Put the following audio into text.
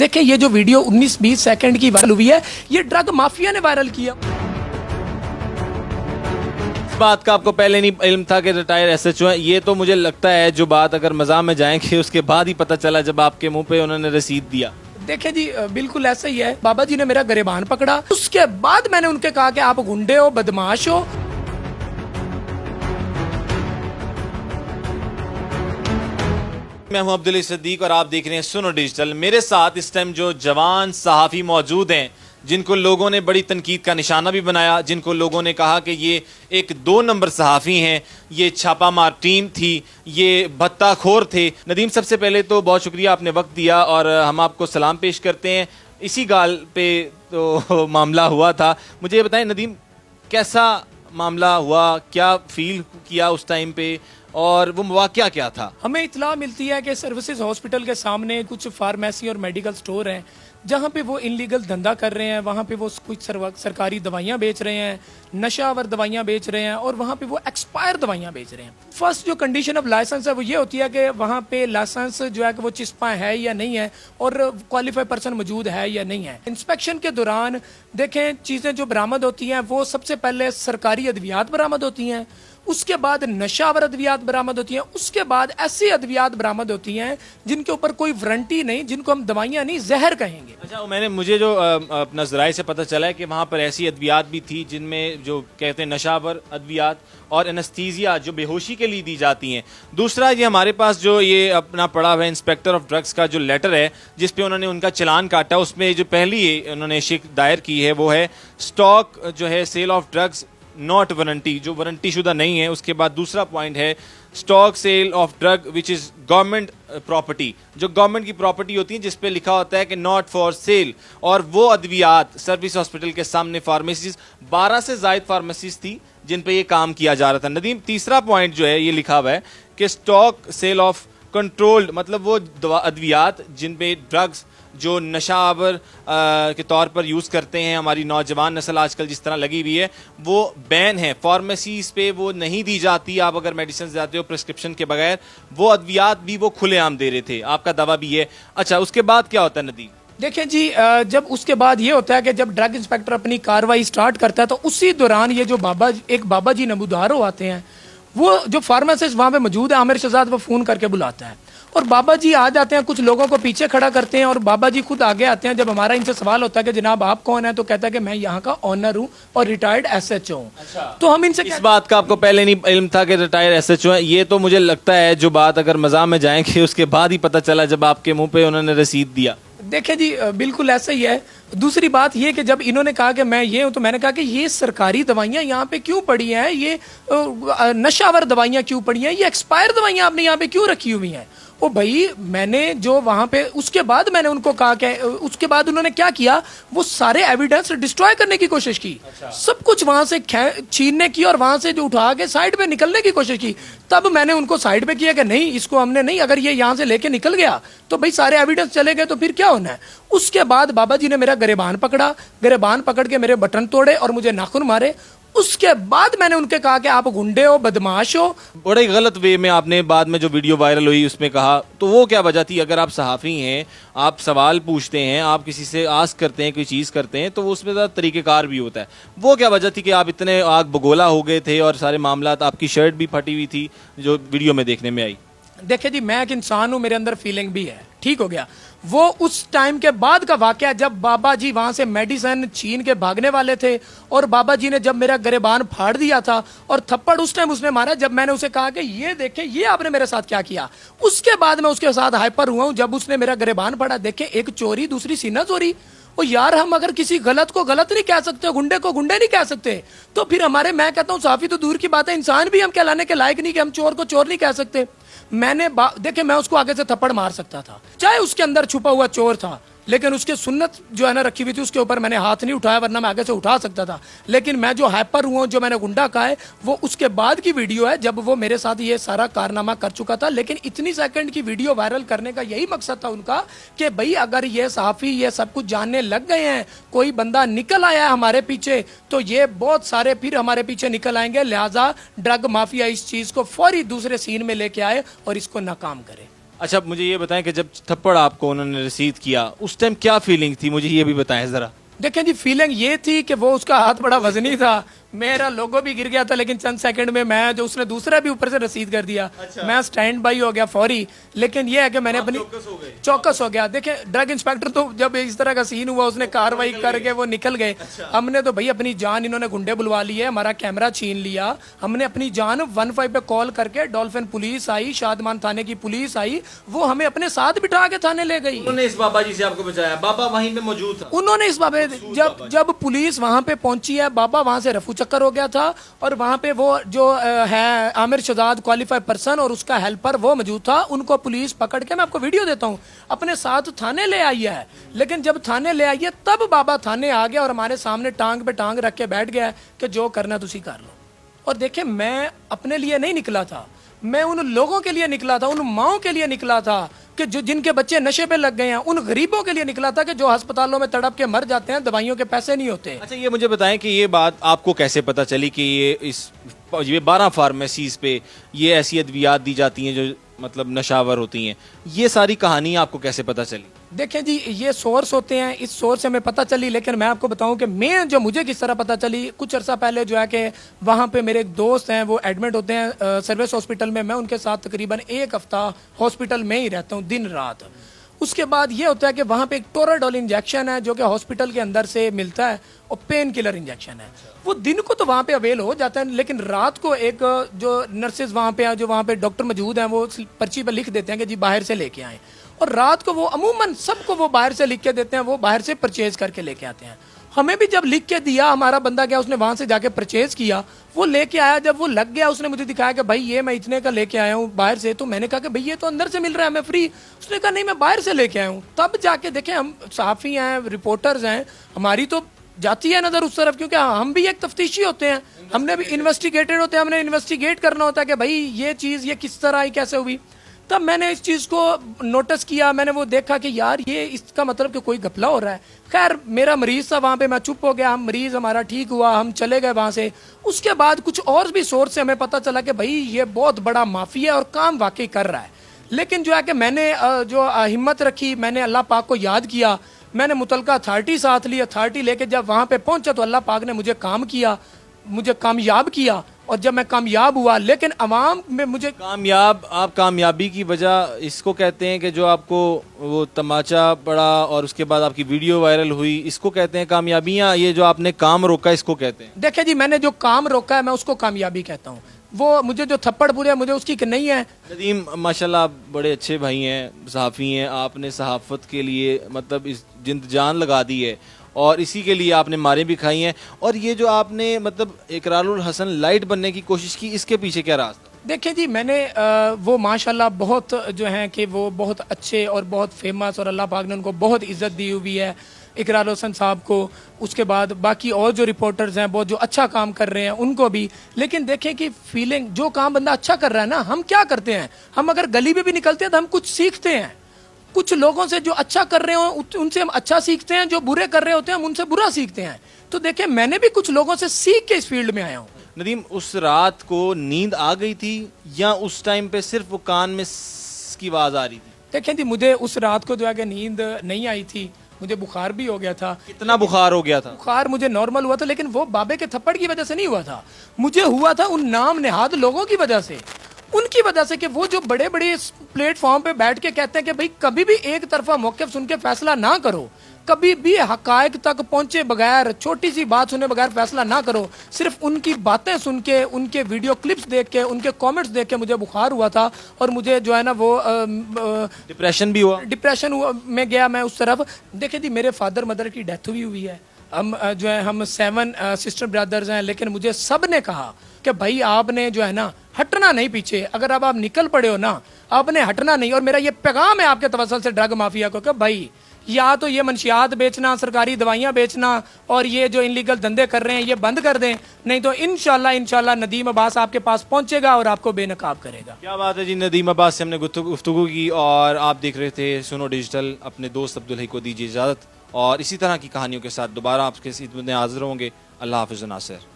देखें ये जो वीडियो 19-20 सेकंड की वायरल हुई है, ये ड्रग माफिया ने वायरल किया। इस बात का आपको पहले नहीं इल्म था कि रिटायर एसएचओ हैं? ये तो मुझे लगता है जो बात अगर मज़ाक में जाएंगे उसके बाद ही पता चला जब आपके मुंह पे उन्होंने रसीद दिया। देखें जी, बिल्कुल ऐसा ही है। बाबा जी ने मेरा गिरबान पकड़ा, उसके बाद मैंने उनके कहा कि आप गुंडे हो, बदमाश हो। मैं हूं अब्दुल सिद्दीक और आप देख रहे हैं सुनो डिजिटल। मेरे साथ इस टाइम जो जवान सहाफ़ी मौजूद हैं, जिनको लोगों ने बड़ी तनकीद का निशाना भी बनाया, जिनको लोगों ने कहा कि ये एक 2 नंबर सहाफ़ी हैं, ये छापामार टीम थी, ये भत्ताखोर थे। नदीम, सबसे पहले तो बहुत शुक्रिया, आपने वक्त दिया और हम आपको सलाम पेश करते हैं। इसी गाल पे तो मामला हुआ था। मुझे ये बताएं नदीम, कैसा मामला हुआ, क्या फील किया उस टाइम पे और वो वाक़या क्या था? हमें इतला मिलती है कि सर्विसेज हॉस्पिटल के सामने कुछ फार्मेसी और मेडिकल स्टोर हैं जहाँ पे वो इनलीगल धंधा कर रहे हैं। वहाँ पे वो कुछ सरकारी दवाइयाँ बेच रहे हैं, नशावर दवाइयाँ बेच रहे हैं और वहाँ पे वो एक्सपायर दवाइयाँ बेच रहे हैं। फर्स्ट जो कंडीशन ऑफ लाइसेंस है वो ये होती है कि वहाँ पे लाइसेंस जो है कि वो चिस्पा है या नहीं है और क्वालिफाइड पर्सन मौजूद है या नहीं है। इंस्पेक्शन के दौरान देखें चीज़ें जो बरामद होती हैं वो सबसे पहले सरकारी अद्वियात बरामद होती हैं, उसके बाद नशावर अद्वियात बरामद होती हैं, उसके बाद ऐसी अद्वियात बरामद होती हैं जिनके ऊपर कोई वारंटी नहीं, जिनको हम दवाइयाँ नहीं जहर कहेंगे। अच्छा, मुझे जो अपना ज़राए से पता चला है कि वहाँ पर ऐसी अद्वियात भी थी जिनमें जो कहते हैं नशावर अद्वियात और एनेस्थीसिया जो बेहोशी के लिए दी जाती हैं। दूसरा, ये हमारे पास जो ये अपना पड़ा हुआ है इंस्पेक्टर ऑफ ड्रग्स का जो लेटर है जिस पे उन्होंने उनका चलान काटा, उसमें जो पहली उन्होंने शिक दायर की है वो है स्टॉक जो है sale of drugs not warranty, जो वारंटी शुदा नहीं है। उसके बाद दूसरा पॉइंट है stock sale of drug which is government property, जो गवर्नमेंट की प्रॉपर्टी होती है जिस पे लिखा होता है कि नॉट फॉर सेल। और वो अद्वियात सर्विस हॉस्पिटल के सामने फार्मेसीज 12 से ज़ायद फार्मेसीज थी जिन पे ये काम किया जा रहा था। नदीम, तीसरा पॉइंट जो है ये लिखा हुआ है कि स्टॉक सेल ऑफ कंट्रोल्ड, मतलब वो अद्वियात जिन पे ड्रग्स जो नशावर के तौर पर यूज़ करते हैं, हमारी नौजवान नस्ल आजकल जिस तरह लगी हुई है, वो बैन है। फार्मेसीज पे वो नहीं दी जाती। आप अगर मेडिसिन जाते हो प्रिस्क्रिप्शन के बगैर, वो अद्वियात भी वो खुलेआम दे रहे थे। आपका दावा भी है। अच्छा, उसके बाद क्या होता है नदीम? देखें जी, जब उसके बाद ये होता है कि जब ड्रग इंस्पेक्टर अपनी कार्रवाई स्टार्ट करता है तो उसी दौरान ये जो बाबा जी नमूदारो आते हैं, वो जो फार्मासिस्ट वहाँ पे मौजूद है आमिर शहजाद, वो फ़ोन करके बुलाता है और बाबा जी आ जाते हैं, कुछ लोगों को पीछे खड़ा करते हैं और बाबा जी खुद आगे आते हैं। जब हमारा इनसे सवाल होता है कि जनाब आप कौन है, तो कहता है कि मैं यहाँ का ऑनर हूँ और रिटायर्ड एसएचओ हूँ। अच्छा। तो हम इनसे इस बात का आपको पहले नहीं इल्म था कि रिटायर एसएचओ हैं? ये तो मुझे लगता है जो बात अगर मज़ाक में जाएंगे उसके बाद ही पता चला जब आपके मुंह पे उन्होंने रसीद दिया। देखें जी, बिल्कुल ऐसा ही है। दूसरी बात ये कि जब इन्होंने कहा कि मैं ये हूं, तो मैंने कहा कि ये सरकारी दवाइयाँ यहाँ पे क्यों पड़ी हैं, ये नशावर दवाइयाँ क्यों पड़ी हैं, ये एक्सपायर दवाइयाँ आपने यहाँ पे क्यों रखी हुई हैं? ओ भाई, मैंने जो वहाँ पे उसके बाद मैंने उनको कहा कि उसके बाद उन्होंने क्या किया, वो सारे एविडेंस डिस्ट्रॉय करने की कोशिश की। अच्छा। सब कुछ वहाँ से छीनने की और वहाँ से जो उठा के साइड पे निकलने की कोशिश की। तब मैंने उनको साइड पे किया कि नहीं, इसको हमने नहीं, अगर ये यहाँ से लेके निकल गया तो भाई सारे एविडेंस चले गए तो फिर क्या होना है। उसके बाद बाबा जी ने मेरा गिरबान पकड़ा, गिरबान पकड़ के मेरे बटन तोड़े और मुझे नाखून मारे। उसके बाद मैंने उनके कहा कि आप गुंडे हो, बदमाश हो। बड़े गलत वे में आपने बाद में जो वीडियो वायरल हुई उसमें कहा, तो वो क्या वजह थी? अगर आप सहाफ़ी हैं, आप सवाल पूछते हैं, आप किसी से आस्क करते हैं, कोई चीज़ करते हैं, तो वो उसमें ज़्यादा तरीक़ेकार भी होता है। वो क्या वजह थी कि आप इतने आग बगोला हो गए थे और सारे मामला, आपकी शर्ट भी फटी हुई थी जो वीडियो में देखने में आई? देखिए जी, मैं एक इंसान हूँ, मेरे अंदर फीलिंग भी है, ठीक हो गया। वो उस टाइम के बाद का वाकया जब बाबा जी वहां से मेडिसिन छीन के भागने वाले थे और बाबा जी ने जब मेरा गिरबान फाड़ दिया था और थप्पड़ उस टाइम उसने मारा जब मैंने उसे कहा कि ये देखें ये आपने मेरे साथ क्या किया। उसके बाद मैं उसके साथ हाइपर हुआ हूं जब उसने मेरा गिरबान फाड़ा। देखें, एक चोरी दूसरी सीना चोरी। ओ यार, हम अगर किसी गलत को गलत नहीं कह सकते, गुंडे को गुंडे नहीं कह सकते, तो फिर हमारे, मैं कहता हूँ साफी तो दूर की बात है, इंसान भी हम कहलाने के लायक नहीं कि हम चोर को चोर नहीं कह सकते। देखे, मैं उसको आगे से थप्पड़ मार सकता था, चाहे उसके अंदर छुपा हुआ चोर था, लेकिन उसके सुन्नत जो है ना रखी हुई थी, उसके ऊपर मैंने हाथ नहीं उठाया, वरना मैं आगे से उठा सकता था। लेकिन मैं जो हाइपर हुआ, जो मैंने गुंडा कहा है, वो उसके बाद की वीडियो है जब वो मेरे साथ ये सारा कारनामा कर चुका था। लेकिन इतनी सेकंड की वीडियो वायरल करने का यही मकसद था उनका कि भाई अगर ये सहाफ़ी ये सब कुछ जानने लग गए हैं, कोई बंदा निकल आया है हमारे पीछे, तो ये बहुत सारे फिर हमारे पीछे निकल आएंगे। लिहाजा ड्रग माफिया इस चीज़ को फौरी दूसरे सीन में लेके आए और इसको नाकाम करे। अच्छा, मुझे ये बताएं कि जब थप्पड़ आपको उन्होंने रसीद किया उस टाइम क्या फीलिंग थी, मुझे ये भी बताएं जरा। देखें जी, फीलिंग ये थी कि वो उसका हाथ बड़ा वजनी था, मेरा लोगो भी गिर गया था, लेकिन चंद सेकंड में मैं जो उसने दूसरा भी ऊपर से रसीद कर दिया। मैं स्टैंड बाई हो गया फौरी। लेकिन ये है कि मैंने अपनी चौकस हो गया। देखें, ड्रग इंस्पेक्टर तो जब इस तरह का सीन हुआ उसने कार्रवाई करके वो निकल गए। हमने तो भाई अपनी जान, इन्होंने गुंडे बुलवा लिए, हमारा कैमरा छीन लिया, हमने अपनी जान 15 पे कॉल करके, डॉल्फिन पुलिस आई, शादमान थाने की पुलिस आई, वो हमें अपने साथ बिठा के थाने ले गई। उन्होंने इस बाबा जी से आपको बचाया? बाबा वहीं पे मौजूद था? उन्होंने इस बाबे जब पुलिस वहां पे पहुंची है, बाबा वहां से रफू चक्कर हो गया था, और वहां पे वो जो है आमिर शहजाद क्वालिफाइड पर्सन और उसका हेल्पर वो मौजूद था। उनको पुलिस पकड़ के, मैं आपको वीडियो देता हूं, अपने साथ थाने ले आई है। लेकिन जब थाने ले आई है तब बाबा थाने आ गया और हमारे सामने टांग पे टांग रख के बैठ गया कि जो करना तुसी कर लो। और देखिए, मैं अपने लिए नहीं निकला था, मैं उन लोगों के लिए निकला था, उन माओं के लिए निकला था कि जो जिनके बच्चे नशे पे लग गए हैं, उन गरीबों के लिए निकला था कि जो अस्पतालों में तड़प के मर जाते हैं, दवाइयों के पैसे नहीं होते। अच्छा, ये मुझे बताएं कि ये बात आपको कैसे पता चली कि ये 12 फार्मेसीज पे ये ऐसी अद्वियात दी जाती हैं जो मतलब नशावर होती हैं, ये सारी कहानी आपको कैसे पता चली? देखें जी, ये सोर्स होते हैं, इस सोर्स से हमें पता चली। लेकिन मैं आपको बताऊं कि मैं जो मुझे किस तरह पता चली, कुछ अर्सा पहले जो है कि वहाँ पे मेरे एक दोस्त हैं, वो एडमिट होते हैं सर्विस हॉस्पिटल में। मैं उनके साथ तकरीबन 1 हफ्ता हॉस्पिटल में ही रहता हूँ दिन रात। उसके बाद ये होता है कि वहाँ पे एक टोराडोल इंजेक्शन है जो कि हॉस्पिटल के अंदर से मिलता है, और पेन किलर इंजेक्शन है। वो दिन को तो वहाँ पे अवेल हो जाता है, लेकिन रात को एक जो नर्सेज वहाँ पे, जो वहाँ पे डॉक्टर मौजूद हैं, वो पर्ची पर लिख देते हैं कि जी बाहर से लेके आए। और रात को वो अमूमन सबको वो बाहर से लिख के देते हैं, वो बाहर से परचेज करके लेके आते हैं। हमें भी जब लिख के दिया, हमारा बंदा गया, उसने वहां से जाके परचेज किया, वो लेके आया। जब वो लग गया, उसने मुझे दिखाया कि भाई ये मैं इतने का लेके आया हूँ बाहर से। तो मैंने कहा कि भाई ये तो अंदर से मिल रहा है, मैं फ्री। उसने कहा नहीं, मैं बाहर से लेके आया हूँ। तब जाके देखें, हम सहाफ़ी हैं, रिपोर्टर्स हैं, हमारी तो जाती है नजर उस तरफ, क्योंकि हम भी एक तफ्तीशी होते हैं, हमने भी इन्वेस्टिगेटेड होते हैं, हमने इन्वेस्टिगेट करना होता है कि भाई ये चीज़ ये किस तरह आई, कैसे हुई। तब मैंने इस चीज़ को नोटिस किया, मैंने वो देखा कि यार ये इसका मतलब कि कोई घपला हो रहा है। खैर, मेरा मरीज था वहाँ पे, मैं चुप हो गया, हम मरीज हमारा ठीक हुआ, हम चले गए वहाँ से। उसके बाद कुछ और भी सोर्स से हमें पता चला कि भाई ये बहुत बड़ा माफिया है और काम वाकई कर रहा है। लेकिन जो है कि मैंने जो हिम्मत रखी, मैंने अल्लाह पाक को याद किया, मैंने मुतलका अथॉरिटी साथ ली। अथॉरिटी लेके जब वहाँ पे पहुंचा तो अल्लाह पाक ने मुझे काम किया, मुझे कामयाब किया। और जब मैं कामयाब हुआ, लेकिन अवाम में मुझे कामयाब, आप कामयाबी की वजह इसको कहते हैं कि जो आपको वो तमाचा पड़ा और उसके बाद आपकी वीडियो वायरल हुई, इसको कहते हैं कामयाबियाँ? ये जो आपने काम रोका इसको कहते हैं? देखिए जी, मैंने जो काम रोका है मैं उसको कामयाबी कहता हूँ। वो मुझे जो थप्पड़ पूरे, मुझे उसकी नहीं है। नदीम, माशाल्लाह आप बड़े अच्छे भाई हैं, सहाफ़ी हैं, आपने सहाफ़त के लिए मतलब इस जिंद जान लगा दी है और इसी के लिए आपने मारें भी खाई हैं। और ये जो आपने मतलब इकरारुल हसन लाइट बनने की कोशिश की, इसके पीछे क्या राज था? देखिए जी, मैंने वो माशाल्लाह बहुत जो हैं कि वो बहुत अच्छे और बहुत फेमस, और अल्लाह पाक ने उनको बहुत इज्जत दी हुई है, इकरारुल हसन साहब को। उसके बाद बाकी और जो रिपोर्टर्स हैं, बहुत जो अच्छा काम कर रहे हैं उनको भी। लेकिन देखें कि फीलिंग, जो काम बंदा अच्छा कर रहा है ना, हम क्या करते हैं, हम अगर गली में भी निकलते हैं तो हम कुछ सीखते हैं। कुछ लोगों से जो अच्छा कर रहे हो उनसे हम अच्छा सीखते हैं, जो बुरे कर रहे होते हैं हम उनसे बुरा सीखते हैं। तो देखें, मैंने भी कुछ लोगों से सीख के इस फील्ड में आया हूँ। नदीम, उस रात को नींद आ गई थी या उस टाइम पे सिर्फ वो कान में की आवाज आ रही थी? देखें जी, मुझे उस रात को जो है कि नींद नहीं आई थी, मुझे बुखार भी हो गया था। कितना बुखार हो गया था? बुखार मुझे नॉर्मल हुआ था, लेकिन वो बाबे के थप्पड़ की वजह से नहीं हुआ था, मुझे हुआ था उन नाम नेहाद लोगों की वजह से। उनकी वजह से कि वो जो बड़े बड़े प्लेटफॉर्म पे बैठ के कहते हैं कि भाई कभी भी एक तरफा मौक़िफ़ सुन के फैसला ना करो, कभी भी हकायक तक पहुंचे बगैर, छोटी सी बात सुने बगैर फैसला ना करो। सिर्फ उनकी बातें सुन के, उनके वीडियो क्लिप्स देख के, उनके कमेंट्स देख के मुझे बुखार हुआ था और मुझे जो है ना वो डिप्रेशन भी हुआ, में गया मैं उस तरफ। देखिए जी, मेरे फादर मदर की डेथ हुई है। हम जो है हम 7 सिस्टर ब्रदर्स हैं, लेकिन मुझे सब ने कहा कि भाई आपने जो है ना हटना नहीं पीछे, अगर अब आप निकल पड़े हो ना, आपने हटना नहीं। और मेरा ये पैगाम है आपके तवसल से ड्रग माफिया को कि भाई या तो ये मंशियात बेचना, सरकारी दवाइयाँ बेचना और ये जो इनलीगल धंधे कर रहे हैं ये बंद कर दें, नहीं तो इंशाल्लाह नदीम अब्बास आपके पास पहुंचेगा और आपको बेनकाब करेगा। क्या बात है जी, नदीम अब्बास से हमने गुफ्तगू की और आप देख रहे थे सुनो डिजिटल। अपने दोस्त अब्दुल हई को दीजिए इजाज़त और इसी तरह की कहानियों के साथ दोबारा आपके खिदमत में हाजिर होंगे। अल्लाह हाफ़िज़ नासिर।